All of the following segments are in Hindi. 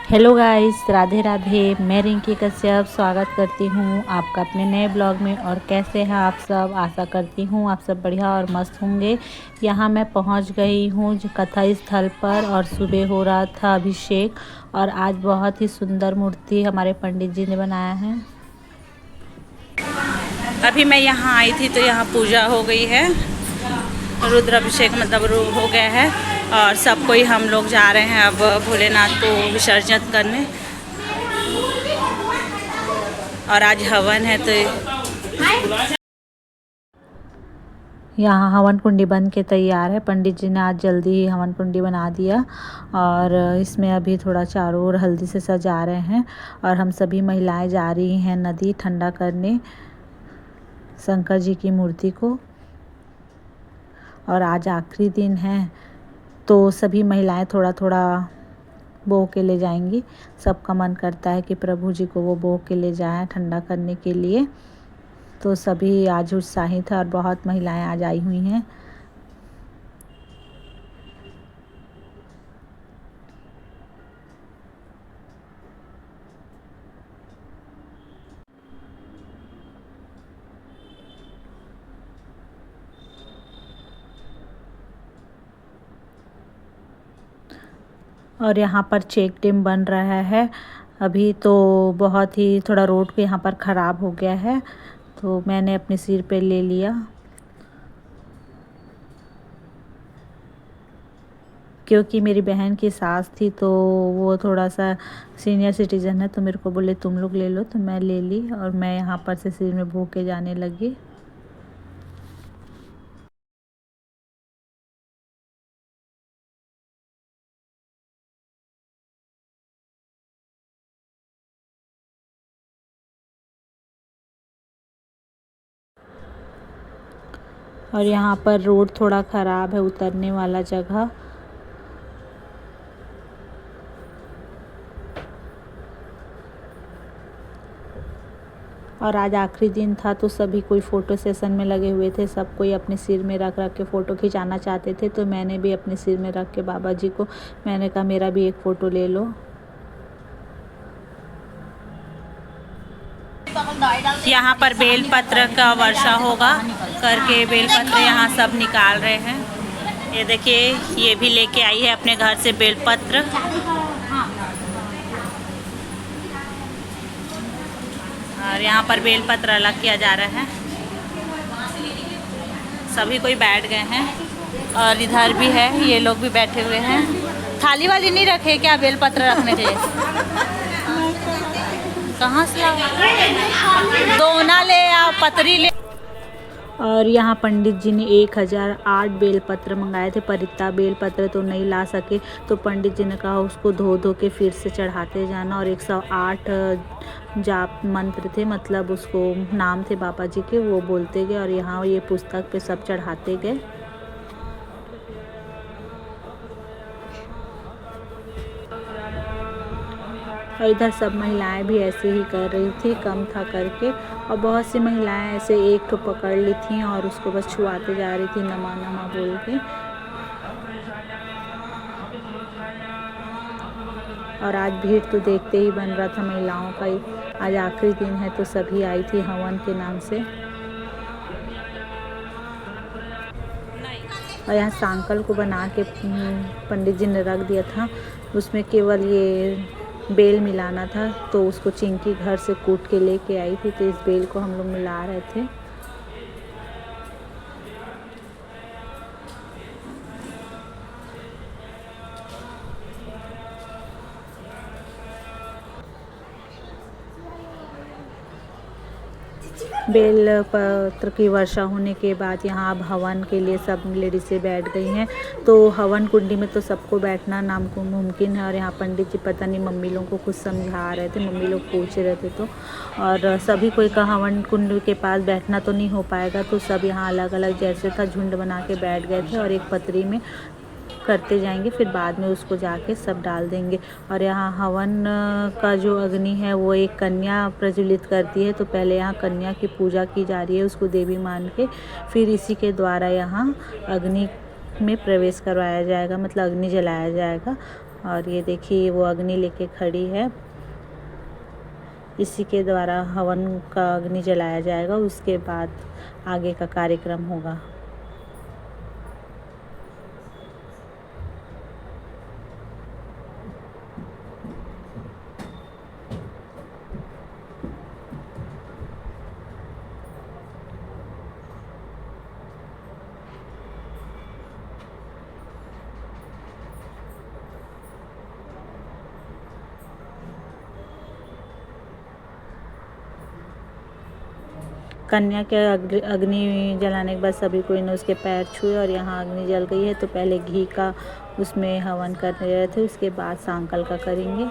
Hello guys, Radhe Radhe. मैं रिंकी कश्यप स्वागत करती हूँ आपका अपने नए ब्लॉग में। और कैसे हैं आप सब? आशा करती हूँ आप सब बढ़िया और मस्त होंगे। यहाँ मैं पहुँच गई हूँ कथा स्थल पर और सुबह हो रहा था अभिषेक। और आज बहुत ही सुंदर मूर्ति हमारे पंडित जी ने बनाया है। अभी मैं यहाँ आई थी तो यहाँ पूजा हो गई है, रुद्राभिषेक मतलब हो गया है। और सब कोई हम लोग जा रहे हैं अब भोलेनाथ को विसर्जन करने। और आज हवन है तो यहाँ हवन कुंडी बन के तैयार है। पंडित जी ने आज जल्दी ही हवन कुंडी बना दिया और इसमें अभी थोड़ा चारों ओर हल्दी से सजा रहे हैं। और हम सभी महिलाएं जा रही हैं नदी ठंडा करने शंकर जी की मूर्ति को। और आज आखिरी दिन है तो सभी महिलाएं थोड़ा थोड़ा बो के ले जाएंगी। सबका मन करता है कि प्रभु जी को वो बो के ले जाएं ठंडा करने के लिए। तो सभी आज उत्साहित है और बहुत महिलाएं आज आई हुई हैं। और यहाँ पर चेक डैम बन रहा है अभी तो। बहुत ही थोड़ा रोड को यहाँ पर ख़राब हो गया है तो मैंने अपने सिर पे ले लिया, क्योंकि मेरी बहन की सास थी तो वो थोड़ा सा सीनियर सिटीज़न है तो मेरे को बोले तुम लोग ले लो, तो मैं ले ली और मैं यहाँ पर से सिर में बो के जाने लगी। और यहाँ पर रोड थोड़ा ख़राब है उतरने वाला जगह। और आज आखिरी दिन था तो सभी कोई फ़ोटो सेशन में लगे हुए थे। सब कोई अपने सिर में रख रख के फ़ोटो खिंचाना चाहते थे तो मैंने भी अपने सिर में रख के बाबा जी को मैंने कहा मेरा भी एक फ़ोटो ले लो। यहाँ पर बेलपत्र का वर्षा होगा करके बेलपत्र यहाँ सब निकाल रहे हैं। ये देखिए, ये भी लेके आई है अपने घर से बेलपत्र। और यहाँ पर बेलपत्र अलग किया जा रहा है। सभी कोई बैठ गए हैं और इधर भी है, ये लोग भी बैठे हुए हैं। थाली वाली नहीं रखे क्या? बेलपत्र रखने थे। कहाँ से लाओ? दोना ले आओ, पतरी ले। और यहाँ पंडित जी ने 1008 बेलपत्र मंगाए थे, पर इतना बेलपत्र तो नहीं ला सके तो पंडित जी ने कहा उसको धो धो के फिर से चढ़ाते जाना। और 108 जाप मंत्र थे, मतलब उसको नाम थे बाबा जी के, वो बोलते गए और यहाँ ये पुस्तक पे सब चढ़ाते गए। और इधर सब महिलाएं भी ऐसे ही कर रही थी, कम था करके। और बहुत सी महिलाएं ऐसे एक ठो पकड़ ली थी और उसको बस छुआते जा रही थी नमा नमा बोल के। और आज भीड़ तो देखते ही बन रहा था महिलाओं का। आज आखिरी दिन है तो सभी आई थी हवन के नाम से। और यहाँ सांकल को बना के पंडित जी ने रख दिया था, उसमें केवल ये बेल मिलाना था तो उसको चिंकी घर से कूट के लेके आई थी तो इस बेल को हम लोग मिला रहे थे। बेल पत्र की वर्षा होने के बाद यहाँ अब हवन के लिए सब लेडीज़ें बैठ गई हैं। तो हवन कुंडी में तो सबको बैठना नामुमकिन है। और यहाँ पंडित जी पता नहीं मम्मी लोगों को कुछ समझा रहे थे, मम्मी लोग पूछ रहे थे तो। और सभी कोई का हवन कुंड के पास बैठना तो नहीं हो पाएगा तो सब यहाँ अलग अलग जैसे था झुंड बना के बैठ गए थे और एक पतरी में करते जाएंगे, फिर बाद में उसको जाके सब डाल देंगे। और यहाँ हवन का जो अग्नि है वो एक कन्या प्रज्वलित करती है तो पहले यहाँ कन्या की पूजा की जा रही है, उसको देवी मान के, फिर इसी के द्वारा यहाँ अग्नि में प्रवेश करवाया जाएगा, मतलब अग्नि जलाया जाएगा। और ये देखिए वो अग्नि लेके खड़ी है, इसी के द्वारा हवन का अग्नि जलाया जाएगा, उसके बाद आगे का कार्यक्रम होगा। कन्या के अग्नि जलाने के बाद सभी कोई ने उसके पैर छुए और यहाँ अग्नि जल गई है। तो पहले घी का उसमें हवन कर रहे थे, उसके बाद सांकल का करेंगे।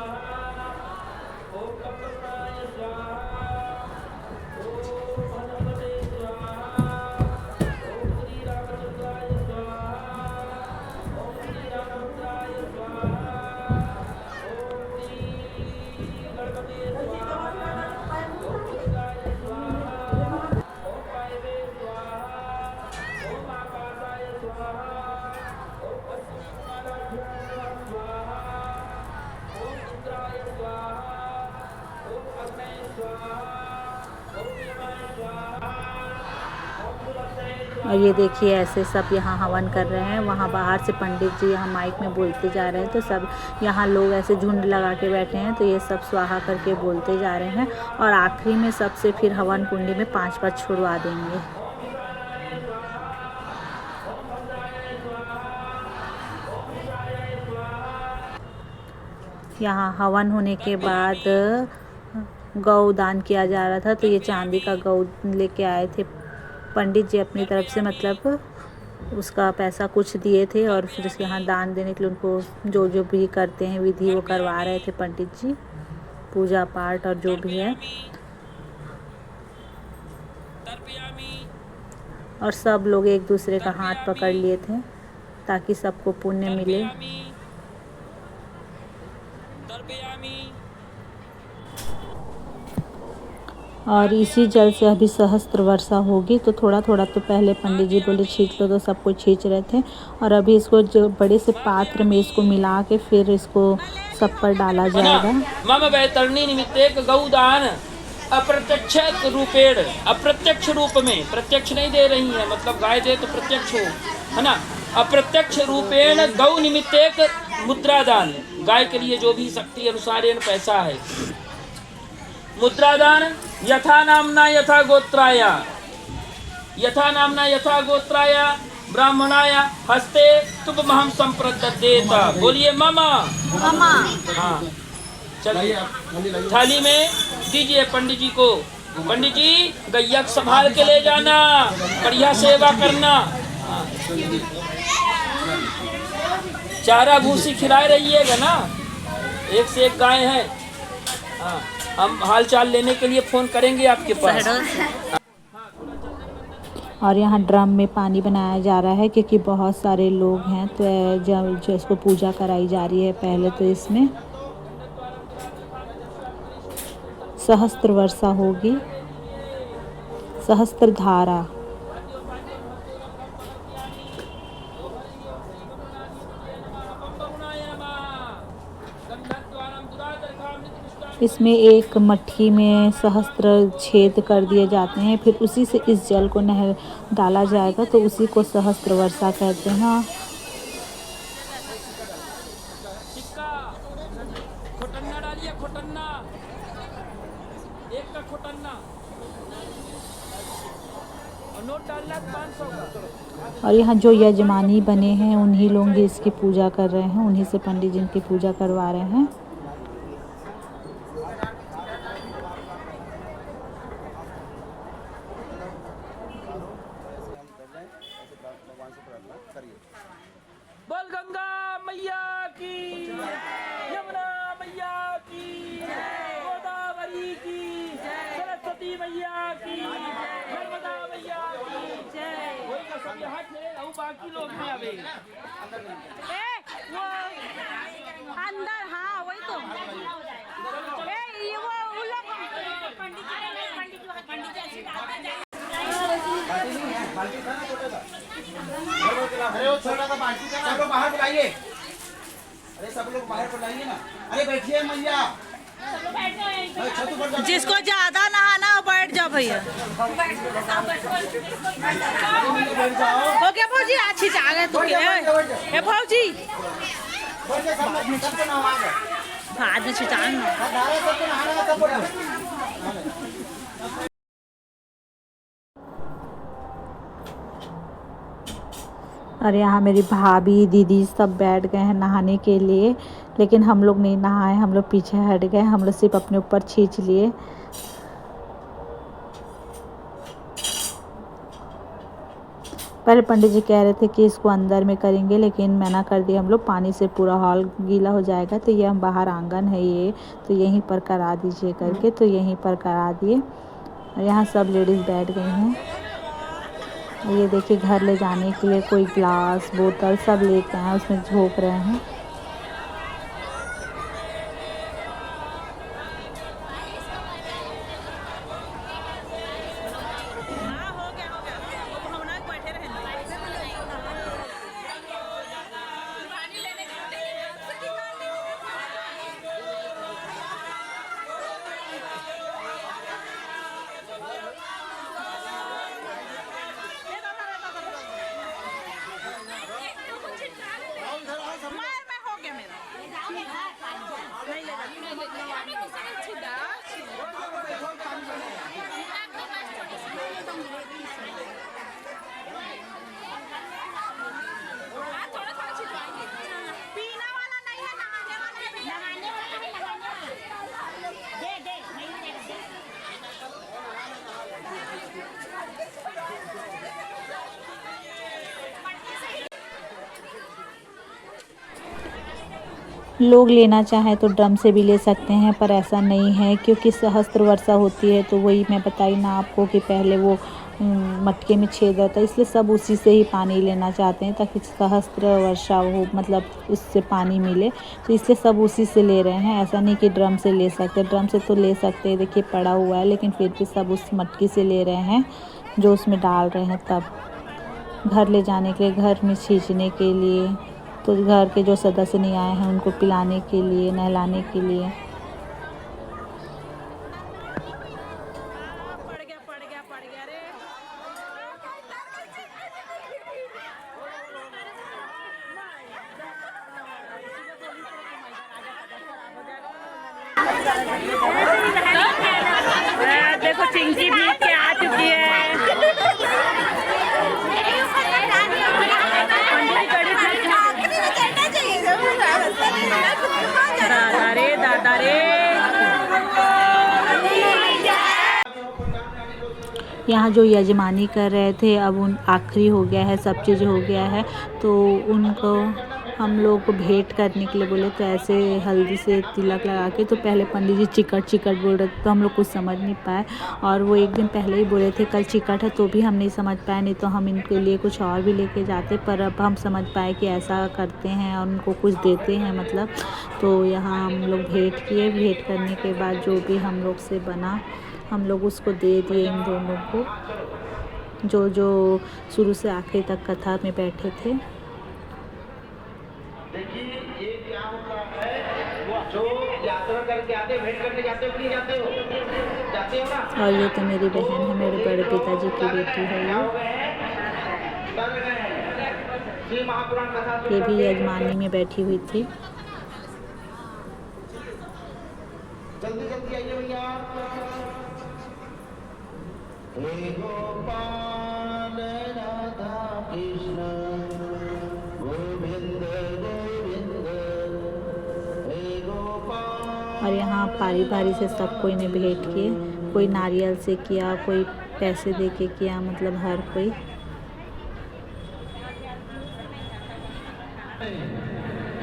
और ये देखिए ऐसे सब यहाँ हवन कर रहे हैं। वहाँ बाहर से पंडित जी यहाँ माइक में बोलते जा रहे हैं, तो सब यहाँ लोग ऐसे झुंड लगा के बैठे हैं, तो ये सब स्वाहा करके बोलते जा रहे हैं। और आखिरी में सबसे फिर हवन कुंडी में 5 बार छुड़वा देंगे। यहाँ हवन होने के बाद गौ दान किया जा रहा था, तो ये चांदी का गौ लेके आए थे पंडित जी अपनी तरफ से, मतलब उसका पैसा कुछ दिए थे और फिर उसके यहाँ दान देने के लिए उनको जो जो भी करते हैं विधि वो करवा रहे थे पंडित जी, पूजा पाठ और जो भी है। और सब लोग एक दूसरे का हाथ पकड़ लिए थे ताकि सबको पुण्य मिले। और इसी जल से अभी सहस्त्र वर्षा होगी। तो थोड़ा थोड़ा तो पहले पंडित जी बोले छींच लो, तो सबको छींच रहे थे। और अभी इसको जो बड़े से पात्र में इसको मिला के फिर इसको सब पर डाला जाएगा। मम वैतरणी निमित्ते गौदान अप्रत्यक्ष रूपेण, अप्रत्यक्ष रूप में, प्रत्यक्ष नहीं दे रही है, मतलब गाय दे तो प्रत्यक्ष हो, है ना। अप्रत्यक्ष रूपेण गौ निमित्ते मुद्रादान, गाय के लिए जो भी शक्ति अनुसार पैसा है। मुद्रादान यथा नामना यथा गोत्राया, यथा नामना यथा गोत्राया ब्राह्मणाया हस्ते तुभमहं संप्रदद्येत। बोलिए मामा मामा। हाँ चलिए थाली में दीजिए पंडित जी को। पंडित जी गैया संभाल के ले जाना, बढ़िया सेवा करना। चारा भूसी खिलाए रहिएगा ना, एक से एक गाय है। हाँ हम हाल चाल लेने के लिए फोन करेंगे आपके पास। और यहाँ ड्रम में पानी बनाया जा रहा है क्योंकि बहुत सारे लोग हैं, तो जब इसको पूजा कराई जा रही है पहले तो इसमें सहस्त्र वर्षा होगी, सहस्त्र धारा। इसमें एक मट्ठी में सहस्त्र छेद कर दिए जाते हैं, फिर उसी से इस जल को नहर डाला जाएगा, तो उसी को सहस्त्र वर्षा कहते हैं। और यहाँ जो यजमानी बने हैं उन्हीं लोग इसकी पूजा कर रहे हैं, उन्हीं से पंडित जी की पूजा करवा रहे हैं। बोल गंगा मैया की, यमुना मैया की, गोदावरी की, सरस्वती मैया की, नर्मदा मैया की जय। वही का सब यहाँ थे और बाकी लोग में अबे वो अंदर, हाँ वही तो ये वो लोग पंडित जी अरे वो छोटा सा बाल्टी का ना बाहर बुलाइए। अरे सब लोग बाहर बुलाइए ना। अरे बैठिए मैया। जिसको ज्यादा नहाना हो बैठ जाओ भैया। हो गया भौजी, अच्छी जा गए तो क्या भौजी बाद में छिटाना। और यहाँ मेरी भाभी दीदी सब बैठ गए हैं नहाने के लिए, लेकिन हम लोग नहीं नहाए, हम लोग पीछे हट गए, हम लोग सिर्फ अपने ऊपर खींच लिए। पहले पंडित जी कह रहे थे कि इसको अंदर में करेंगे, लेकिन मना कर दिया हम लोग, पानी से पूरा हॉल गीला हो जाएगा, तो ये हम बाहर आंगन है ये, तो यहीं पर करा दीजिए करके, तो यहीं पर करा दिए। और यहाँ सब लेडीज़ बैठ गई हैं। ये देखिए घर ले जाने के लिए कोई ग्लास बोतल सब लेके आए, उसमें झोंक रहे हैं। लोग लेना चाहें तो ड्रम से भी ले सकते हैं, पर ऐसा नहीं है क्योंकि सहस्त्र वर्षा होती है, तो वही मैं बताई ना आपको कि पहले वो मटके में छेद होता है, इसलिए सब उसी से ही पानी लेना चाहते हैं ताकि सहस्त्र वर्षा हो, मतलब उससे पानी मिले, तो इसलिए सब उसी से ले रहे हैं। ऐसा नहीं कि ड्रम से ले सकते, ड्रम से तो ले सकते हैं, देखिए पड़ा हुआ है, लेकिन फिर भी सब उस मटकी से ले रहे हैं जो उसमें डाल रहे हैं, तब घर ले जाने के लिए, घर में छींचने के लिए, तो घर के जो सदस्य नहीं आए हैं उनको पिलाने के लिए, नहलाने के लिए। देखो चिंकी भी के आ चुकी है। दादा रे दादा रे। यहाँ जो यजमानी कर रहे थे अब उन आखिरी हो गया है, सब चीज़ हो गया है, तो उनको हम लोग को भेंट करने के लिए बोले, तो ऐसे हल्दी से तिलक लगा के, तो पहले पंडित जी चिकट चिकट बोल रहे थे, तो हम लोग कुछ समझ नहीं पाए, और वो एक दिन पहले ही बोले थे कल चिकट है, तो भी हम नहीं समझ पाए, नहीं तो हम इनके लिए कुछ और भी लेके जाते, पर अब हम समझ पाए कि ऐसा करते हैं और उनको कुछ देते हैं मतलब। तो यहाँ हम लोग भेंट किए, भेंट करने के बाद जो भी हम लोग से बना हम लोग उसको दे दिए इन दोनों को, जो जो शुरू से आखिरी तक कथा में बैठे थे। देखिए ये क्या होता है, जो यात्रा करके आते, भेंट करने जाते हो, नहीं जाते हो, जाते हो ना। और ये तो मेरी बहन है, मेरे बड़े पिताजी की बेटी है ये भी यजमानी में बैठी हुई थी। जल्दी जल्दी आइए भैया। हे गोपाल राधा कृष्ण गोविंद गोविंद हे गोपाल। और यहाँ पारी पारी से सब कोई ने भेंट किए, कोई नारियल से किया, कोई पैसे दे के किया, मतलब हर कोई।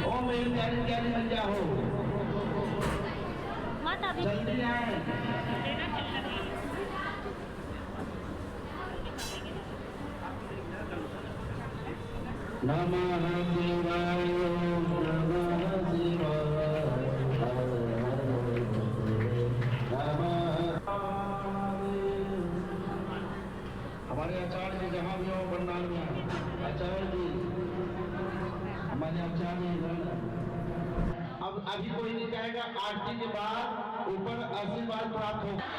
ओम ज्ञान ज्ञान बन जाओ, जल्दी आए। नमः शिवाय नमः शिवाय हमारे आचार्य जी जहाँ भी हो पंडाल में, आचार्य जी हमारे आचार्य अभी कोई नहीं जाएगा, आरती के बाद ऊपर आशीर्वाद प्राप्त होगा।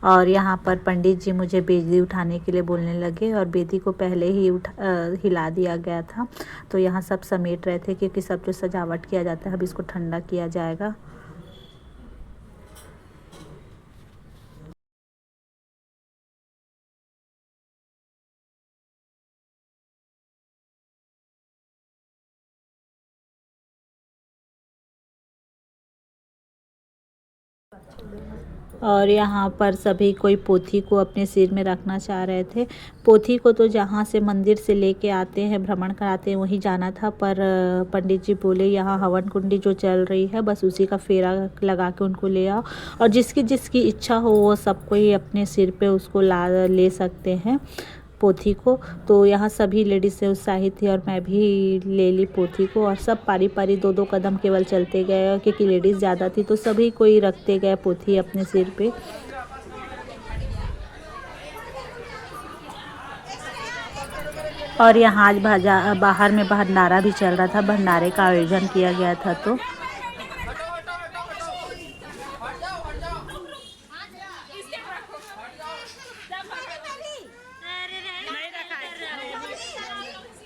और यहाँ पर पंडित जी मुझे बेदी उठाने के लिए बोलने लगे और बेदी को पहले ही हिला दिया गया था। तो यहाँ सब समेट रहे थे क्योंकि सब जो सजावट किया जाता है अब इसको ठंडा किया जाएगा। और यहाँ पर सभी कोई पोथी को अपने सिर में रखना चाह रहे थे। पोथी को तो जहाँ से मंदिर से लेके आते हैं भ्रमण कराते हैं वहीं जाना था, पर पंडित जी बोले यहाँ हवन कुंडी जो चल रही है बस उसी का फेरा लगा के उनको ले आओ और जिसकी जिसकी इच्छा हो वो सब कोई अपने सिर पे उसको ले सकते हैं पोथी को। तो यहाँ सभी लेडीज से उत्साहित थी और मैं भी ले ली पोथी को और सब पारी पारी 2-2 कदम केवल चलते गए क्योंकि लेडीज़ ज़्यादा थी तो सभी कोई रखते गए पोथी अपने सिर पे। और यहाँ आज बाहर में भंडारा भी चल रहा था, भंडारे का आयोजन किया गया था। तो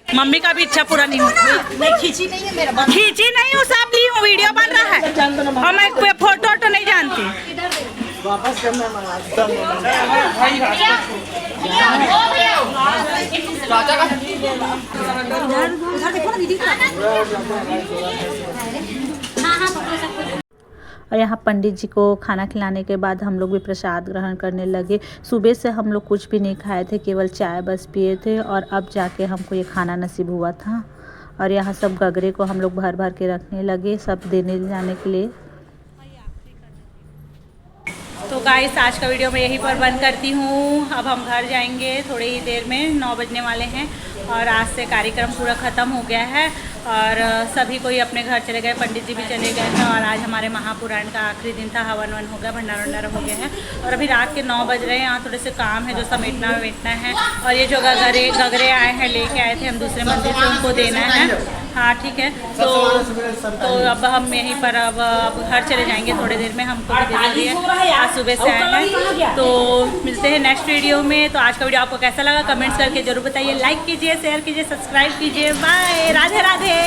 मम्मी का भी इच्छा पूरा नहीं हुआ। नहीं खींची नहीं है मेरा खींची नहीं हूँ, सब ली हूँ, वीडियो बन रहा है और मैं कोई फोटो तो नहीं जानती। वापस करना उधर देखो ना दीदी। और यहाँ पंडित जी को खाना खिलाने के बाद हम लोग भी प्रसाद ग्रहण करने लगे। सुबह से हम लोग कुछ भी नहीं खाए थे, केवल चाय बस पिए थे और अब जाके हमको ये खाना नसीब हुआ था। और यहाँ सब गगरे को हम लोग भर भर के रखने लगे सब देने जाने के लिए। तो गाइस आज का वीडियो मैं यहीं पर बंद करती हूँ। अब हम घर जाएंगे थोड़ी ही देर में, 9 बजने वाले हैं और आज से कार्यक्रम पूरा ख़त्म हो गया है और सभी कोई अपने घर चले गए, पंडित जी भी चले गए हैं और आज हमारे महापुराण का आखिरी दिन था, हवन वन हो गया, भंडारा वंडारा हो गया है और अभी रात के 9 बज रहे हैं। यहाँ थोड़े से काम है जो समेटना वेटना है और ये जो गगरे आए हैं लेके आए थे हम दूसरे मंदिर से, उनको देना है। हाँ ठीक है, तो अब हम यहीं पर अब घर चले जाएंगे थोड़ी देर में, हमको भी जरूरी है, आज सुबह से आए हैं। तो मिलते हैं नेक्स्ट वीडियो में। तो आज का वीडियो आपको कैसा लगा कमेंट्स करके जरूर बताइए, लाइक कीजिए, शेयर कीजिए, सब्सक्राइब कीजिए। बाय, राधे राधे।